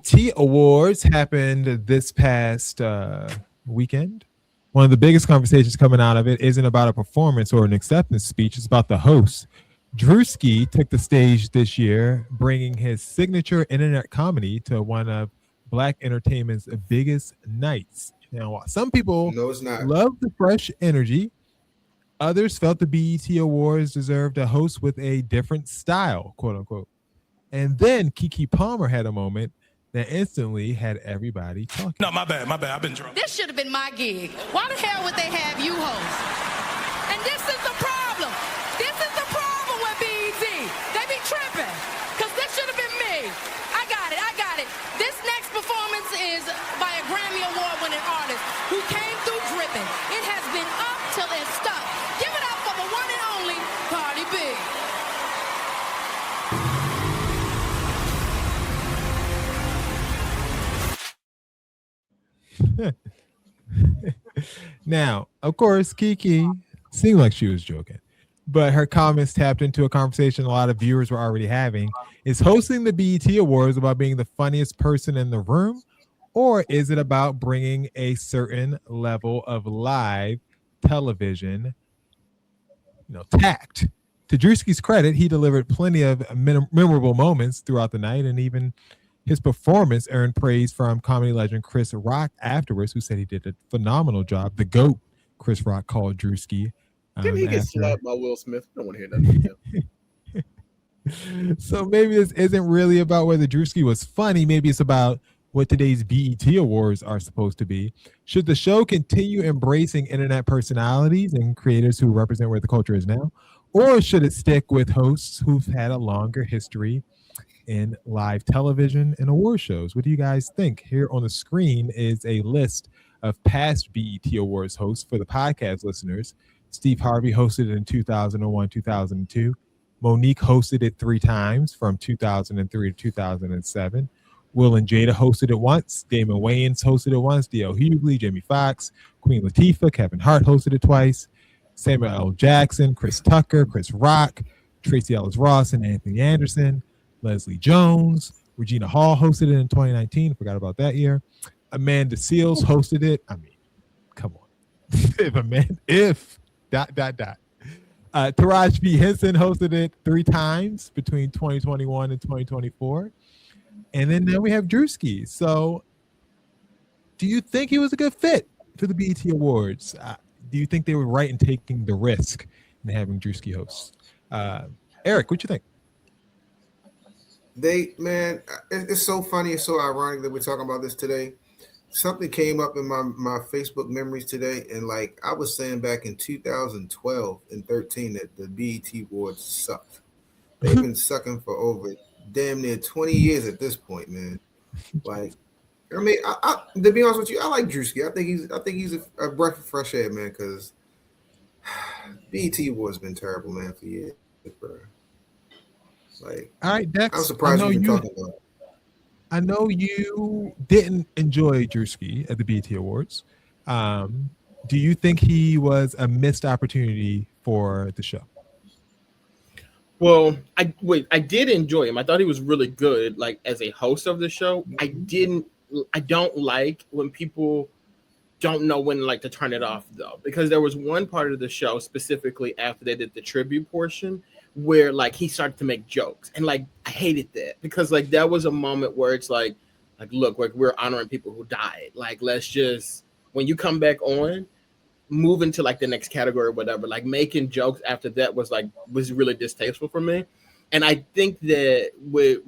T Awards happened this past weekend. One of the biggest conversations coming out of it isn't about a performance or an acceptance speech. It's about the host. Druski took the stage this year, bringing his signature internet comedy to one of Black entertainment's biggest nights. Now, while some people No, it's not. loved the fresh energy, others felt the BET Awards deserved a host with a different style, quote unquote. And then Keke Palmer had a moment that instantly had everybody talking. No, my bad. I've been drunk. This should have been my gig. Why the hell would they have you host? And this is the problem. This is the problem with BET. They be tripping. Because this should have been me. I got it. This next performance is by a Grammy Award winning artist who came through dripping. It has been up till it's stuck. Give it up for the one and only Cardi B. Now, of course, Kiki seemed like she was joking, but her comments tapped into a conversation a lot of viewers were already having. Is hosting the BET Awards about being the funniest person in the room, or is it about bringing a certain level of live television, tact? To Drewski's credit, he delivered plenty of memorable moments throughout the night, and even his performance earned praise from comedy legend Chris Rock afterwards, who said he did a phenomenal job. The GOAT, Chris Rock, called Drewski. Didn't he get slapped by Will Smith? I don't want to hear that from him. So maybe this isn't really about whether Drewski was funny. Maybe it's about what today's BET Awards are supposed to be. Should the show continue embracing internet personalities and creators who represent where the culture is now? Or should it stick with hosts who've had a longer history in live television and award shows? What do you guys think? Here on the screen is a list of past BET Awards hosts for the podcast listeners. Steve Harvey hosted it in 2001, 2002. Monique hosted it 3 times from 2003 to 2007. Will and Jada hosted it once. Damon Wayans hosted it once. D.L. Hughley, Jamie Foxx, Queen Latifah, Kevin Hart hosted it twice. Samuel L. Jackson, Chris Tucker, Chris Rock, Tracy Ellis Ross, and Anthony Anderson. Leslie Jones, Regina Hall hosted it in 2019. Forgot about that year. Amanda Seales hosted it. I mean, come on. if. Taraji P. Henson hosted it 3 times between 2021 and 2024. And then we have Drewski. So do you think he was a good fit for the BET Awards? Do you think they were right in taking the risk and having Druski host. Eric, what you think? It's so funny. It's so ironic that we're talking about this today. Something came up in my Facebook memories today, and like I was saying back in 2012 and 13 that the BET Awards sucked. They've been sucking for over damn near 20 years at this point, man. Like, I mean, I to be honest with you, I like Druski. I think he's a breath of fresh air, man. Because BET Awards been terrible, man, for years, bro. Like, all right, Dex, I'm surprised you've been talking about it. I know you didn't enjoy Druski at the BET Awards. Do you think he was a missed opportunity for the show? Well, I did enjoy him. I thought he was really good, like as a host of the show. I don't like when people don't know when like to turn it off though, because there was one part of the show specifically after they did the tribute portion where like he started to make jokes, and like I hated that because like that was a moment where it's like look, like we're honoring people who died. Like let's just, when you come back on, move into like the next category or whatever. Like making jokes after that was really distasteful for me. And I think that with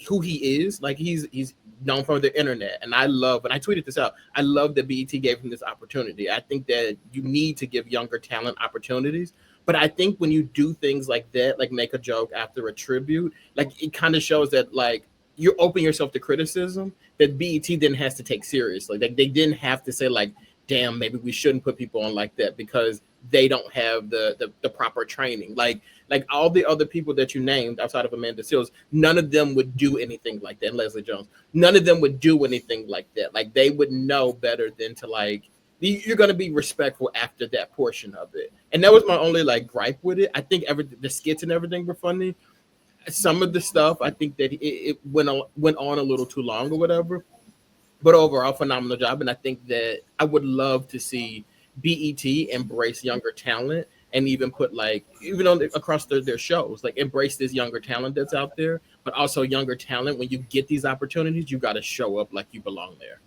who he is, like he's known for the internet. And I tweeted this out, I love that BET gave him this opportunity. I think that you need to give younger talent opportunities. But I think when you do things like that, like make a joke after a tribute, like it kind of shows that like you open yourself to criticism that BET then has to take seriously. Like they didn't have to say like, damn, maybe we shouldn't put people on like that because they don't have the proper training. Like all the other people that you named outside of Amanda Seales, none of them would do anything like that. And Leslie Jones, none of them would do anything like that. Like they would know better than to like, you're going to be respectful after that portion of it. And that was my only like gripe with it. I think the skits and everything were funny. some of the stuff I think that it went on a little too long or whatever. But overall, phenomenal job, and I think that I would love to see BET embrace younger talent and even put like even on across their shows, like embrace this younger talent that's out there, but also younger talent. When you get these opportunities, you got to show up like you belong there.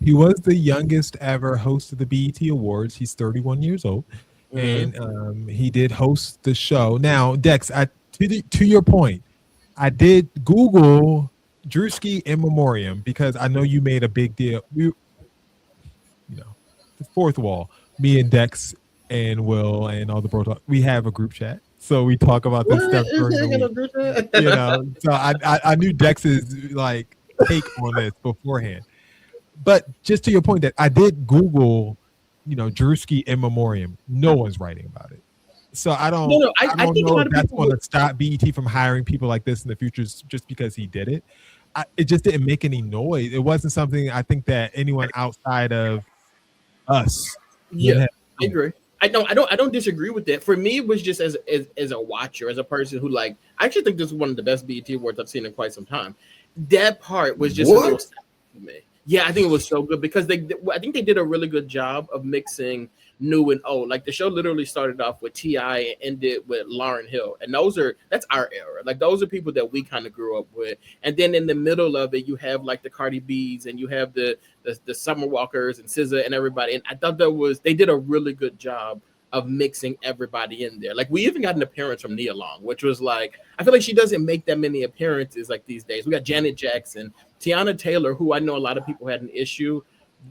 He was the youngest ever host of the BET Awards. He's 31 years old, Mhm. and he did host the show. Now, Dex, to your point, I did Google Druski in memoriam because I know you made a big deal. The fourth wall. Me and Dex and Will and all the BroTalk, we have a group chat, so we talk about this What stuff is during the that gonna week. do that? So I knew Dex's like take on this beforehand. But just to your point, that I did Google, Druski in memoriam. No one's writing about it. So I No, don't no, I I don't think a know lot if of that's people going would. to stop BET from hiring people like this in the future just because he did it. It just didn't make any noise. It wasn't something I think that anyone outside of us would Yeah, have I seen. agree. I don't disagree with that. For me, it was just as a watcher, as a person who like. I actually think this is one of the best BET awards I've seen in quite some time. That part was just a little What? sad for me. Yeah, I think it was so good because I think they did a really good job of mixing new and old. Like the show literally started off with Ti and ended with Lauryn Hill, and that's our era. Like those are people that we kind of grew up with. And then in the middle of it, you have like the Cardi B's and you have the Summer Walkers and SZA and everybody. And I thought they did a really good job of mixing everybody in there. Like we even got an appearance from Nia Long, which was like I feel like she doesn't make that many appearances like these days. We got Janet Jackson, Tiana Taylor, who I know a lot of people had an issue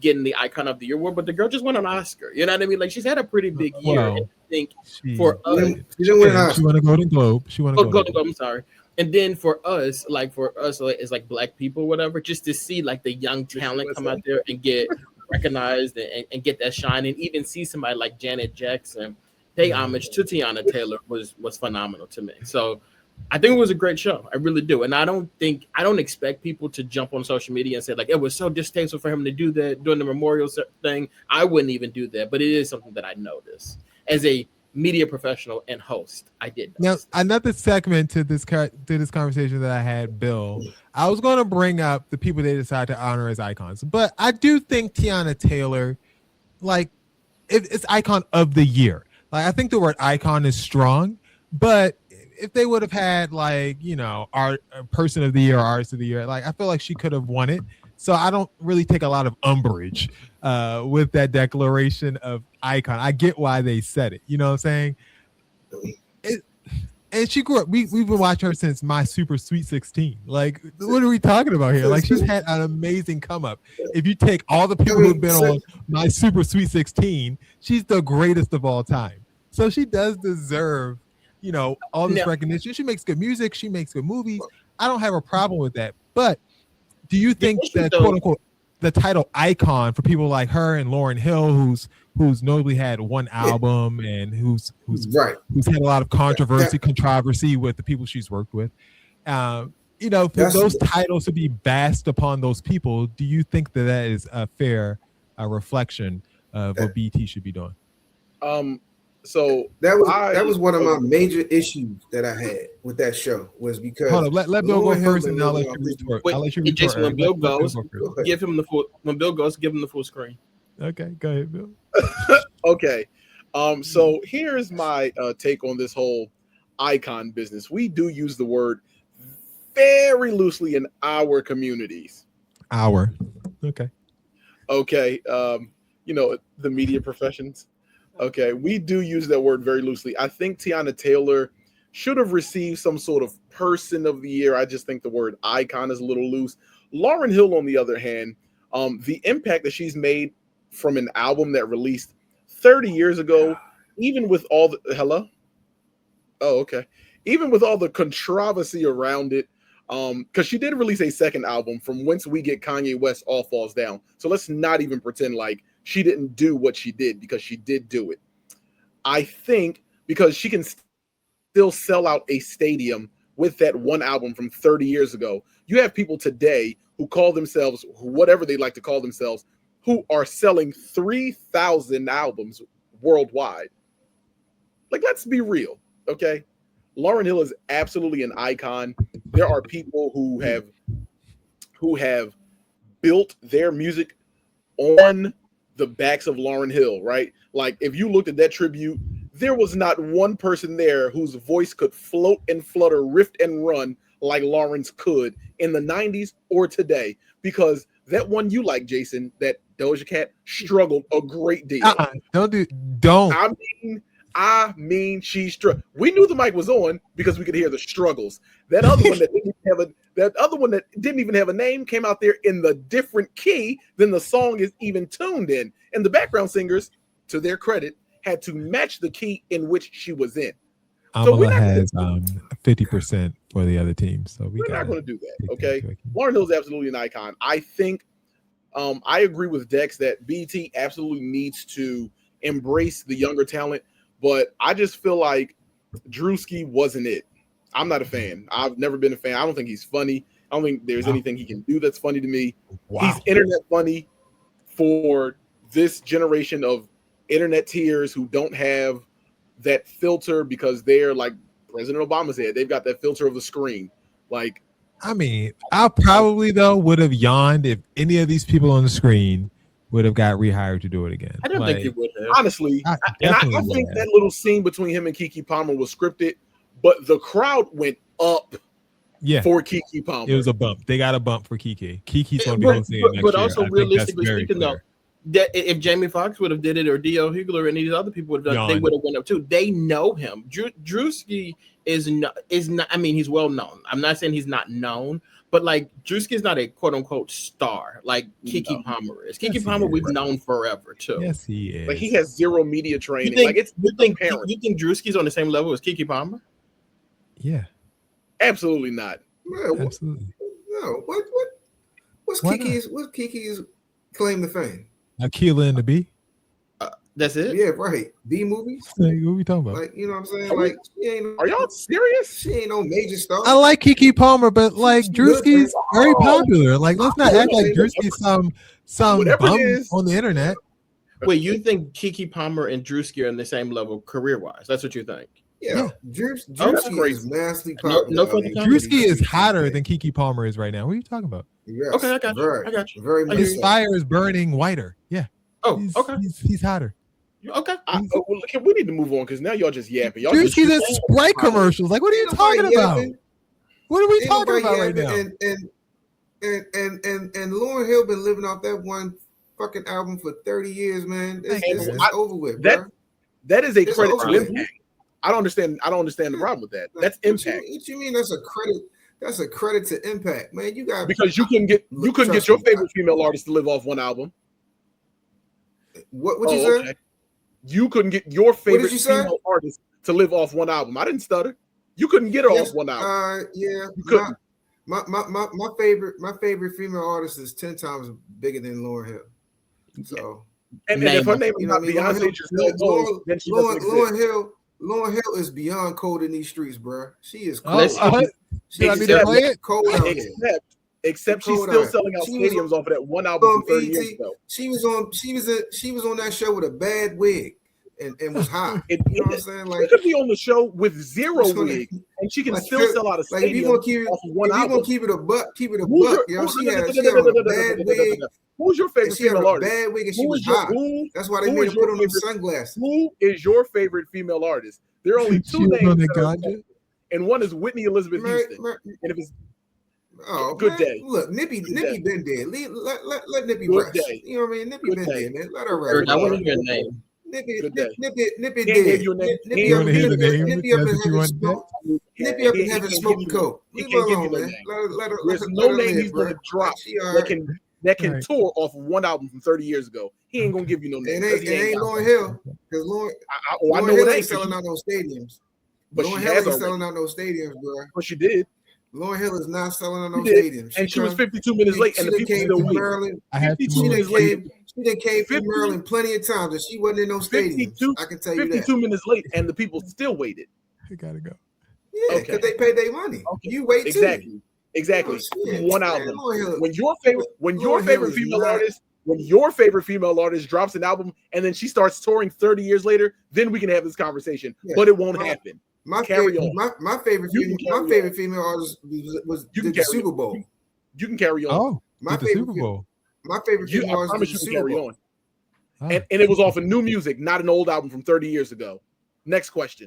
getting the Icon of the Year award, but the girl just won an Oscar. You know what I mean? Like she's had a pretty big year. And Well, I think she for us, She didn't win an she Oscar. won a Golden Globe. She won a oh, Golden Golden Globe. Globe, I'm sorry. And then for us, like, as like black people, whatever, just to see like the young talent come out there and get recognized and get that shine, and even see somebody like Janet Jackson pay homage to Tiana Taylor was phenomenal to me. So I think it was a great show. I really do. And I don't expect people to jump on social media and say like it was so distasteful for him to do that during the memorial thing. I wouldn't even do that, but it is something that I noticed as a media professional and host. I did Now, notice. another segment to this conversation that I had, Bill. I was going to bring up the people they decided to honor as icons, but I do think Tiana Taylor, like, it's icon of the year. Like, I think the word icon is strong, but if they would have had like art person of the year or artist of the year, like I feel like she could have won it. So I don't really take a lot of umbrage with that declaration of icon. I get why they said it. You know what I'm saying? And she grew up. We've been watching her since My Super Sweet 16. Like, what are we talking about here? Like, she's had an amazing come up. If you take all the people who've been on My Super Sweet 16, she's the greatest of all time. So she does deserve, all this recognition. She makes good music. She makes good movies. I don't have a problem with that. But do you think that quote unquote the title icon for people like her and Lauryn Hill, who's notably had one album and who's had a lot of controversy with the people she's worked with, for those titles to be based upon those people, do you think that is a fair reflection of what BT should be doing? So that was one of my major issues that I had with that show was because hold up, let Bill go first, and I'll let you retort. Wait, I'll let you retort. Jason, when Bill goes, give him the full screen. Okay, go ahead, Bill. Okay, so here's my take on this whole icon business. We do use the word very loosely in our communities. Okay. The media professions. Okay, we do use that word very loosely. I think Tiana Taylor should have received some sort of person of the year. I just think the word icon is a little loose. Lauryn Hill, on the other hand, the impact that she's made from an album that released 30 years ago, even with all the even with all the controversy around it, because she did release a second album, From Whence We Get Kanye West, All Falls Down. So let's not even pretend like she didn't do what she did, because she did do it. I think because she can still sell out a stadium with that one album from 30 years ago. You have people today who call themselves whatever they like to call themselves, who are selling 3,000 albums worldwide. Like, let's be real, okay? Lauryn Hill is absolutely an icon. There are people who have built their music on the backs of Lauryn Hill, right? Like if you looked at that tribute, there was not one person there whose voice could float and flutter, riff and run like Lawrence could in the 90s or today, because that one you like, Jason, that Doja Cat struggled a great deal. Don't. I mean, she struggled. We knew the mic was on because we could hear the struggles. That other one that didn't even have a name came out there in the different key than the song is even tuned in. And the background singers, to their credit, had to match the key in which she was in. Amala has 50% for the other team, so we're not going to do that. Okay, Lauryn Hill is absolutely an icon. I think I agree with Dex that BET absolutely needs to embrace the younger talent, but I just feel like Druski wasn't it. I'm not a fan. I've never been a fan. I don't think he's funny. I don't think there's anything he can do that's funny to me. He's internet funny for this generation of internet tiers who don't have that filter because they're like President Obama said, they've got that filter of the screen. Like, I mean, I probably though would have yawned if any of these people on the screen would have got rehired to do it again. I don't think he would have. Honestly, I think that little scene between him and Keke Palmer was scripted, but the crowd went up for Keke Palmer. It was a bump. They got a bump for Keke. Keke's going to be hosting it next year. But also, realistically speaking, though, that if Jamie Foxx would have did it, or D.L. Hugler and these other people would have done it, they would have went up too. They know him. Druski is not. I mean, he's well known. I'm not saying he's not known, but like Druski is not a quote unquote star like Keke Palmer is. Keke Palmer we've known forever too. Yes, he is. Like he has zero media training. You think Druski's on the same level as Keke Palmer? Yeah, absolutely not. No, absolutely. No. What's Keke's claim to fame? Akilah and the Bee. That's it. Yeah, right. B movies. Like, what are we talking about? Like, you know what I'm saying? Like, are y'all serious? She ain't no major star. I like Keke Palmer, but like Druski's very popular. Like, let's not act like Druski's some bum on the internet. Wait, you think Keke Palmer and Druski are on the same level career-wise? That's what you think? Yeah. Druski is massively popular. Druski is hotter than Keke Palmer is right now. What are you talking about? Yes, okay, I got you. Very his fire is burning whiter. Yeah. Oh, okay. He's hotter. Okay. We need to move on because now y'all just yapping. Y'all Druski's in Sprite commercials. Like, what are you talking about? What are we talking about right now? And Lauryn Hill been living off that one fucking album for 30 years, man. It's over with, bro. That is a credit to Impact. I don't understand the problem with that. That's Impact. What you mean that's a credit? That's a credit to Impact, man. You got because you couldn't get your favorite female artist to live off one album. What you say? Okay. You couldn't get your favorite female artist to live off one album. I didn't stutter. You couldn't get her off one album. Yeah, you couldn't. My favorite female artist is 10 times bigger than Lauryn Hill. So, and if her name is not Beyonce, Lauryn Hill is beyond cold in these streets, bro. She is cold. Cold out here. Except she's still selling out stadiums off of that one album from 30 years ago. She was on that show with a bad wig and was hot. You know what I'm saying? Like, she could be on the show with zero wig, and she can still sell out a stadium. If you gonna keep it a buck, keep it a buck. Yo, she had a bad wig. Who's your favorite female artist? Bad wig and she was hot. That's why they made her put on them sunglasses. Who is your favorite female artist? There are only two names, and one is Whitney Elizabeth Houston. And if it's good day. Look, Nippy been dead. Let Nippy rest. You know what I mean? Nippy been dead, man. Let her rest. I want to hear a name. Nippy dead. Nippy up and having smoking coke. Leave her alone, man. There's no name he's gonna drop that can tour off of one album from 30 years ago. He ain't gonna give you no name. It ain't Lauryn Hill. Because Lauryn Hill ain't selling out those stadiums. But Lauryn Hill ain't selling out those stadiums, bro. But she did. Lauryn Hill is not selling out those stadiums. And she was 52 minutes late, and the people still waiting. 52 minutes late. She done came from Maryland plenty of times, and she wasn't in no stadiums. I can tell you that. 52 minutes late, and the people still waited. You gotta go. Yeah, because they paid their money. Okay. You wait too. Exactly. One album. When your favorite female artist drops an album and then she starts touring 30 years later, then we can have this conversation. Yeah. But it won't happen. My Carry favorite, on. my favorite, You can my carry favorite on. female artist was You can did the carry Super on. Bowl. You can carry on. Oh, My did the favorite, Super Bowl. my favorite You, female I artist promise did you the can Super carry Bowl. on. Oh. And it was off of new music, not an old album from 30 years ago. Next question.